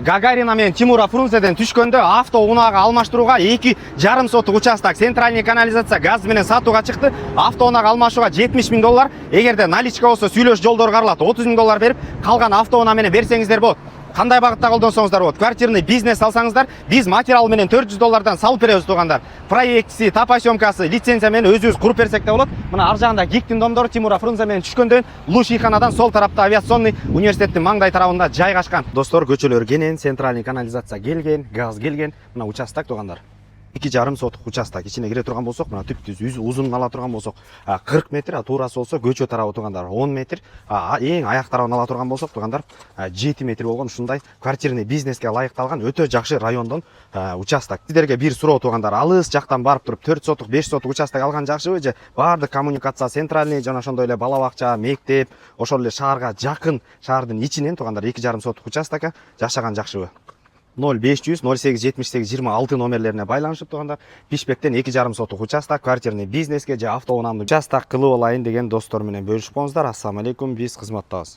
Гагарина менен Тимура Фрунзеден түшкөндө автоунаага алмаштырууга 2,5 сотук участок центральный канализация газ менен сатууга чыкты. Автоунаага алмашууга $70,000. Эгерде наличка болсо сүйлөш жолдор каралат, $30,000 берип, калган автоунаа менен берсеңиздер болот. Кандай багытта колдонсоңуздар болот. Квартирный бизнес алсаңыздар, биз материал менен $400 салып беребиз туугандар. Проектси, тапасёмкасы, лицензия менен өзүбүз куруп берсек де болот. Мына ар жагында Гиктин домдору Тимура Фрунзе менен түшкөндөн Луш ийканадан сол тарапта авиационный университеттин маңдай тарабында жайгашкан. Достор, көчөлөр кенен, центральный канализация келген, газ келген. Мына участок туугандар. 2,5 сотук участок. Ичине кире турган болсок, мына түптүз узун ала турган болсок, 40 метр, туурасы болсо көчө тарабы туугандар 10 метр, эң аяк тарабын ала турган болсок туугандар 7 метр болгон ушундай квартирный бизнеске ылайыкталган өтө жакшы райондон участок. Сиздерге бир суроо туугандар, алыс жактан барып туруп 4 сотук, 5 сотук участок алган жакшыбы же баардык коммуникация центральный жана ошондой эле бала бакча, мектеп, ошол эле шаарга жакын, шаардын ичинен туугандар 2,5 сотук участокка жашаган жакшыбы? 0500 08 78 26 номерлерине байланышып турганда Бишкектен 2,5 сотук участок квартирный бизнеске же автоунааны участок кылып алайын деген достор менен бөлүшүп коңуздар. Ассаламу алейкум, биз кызматтабыз.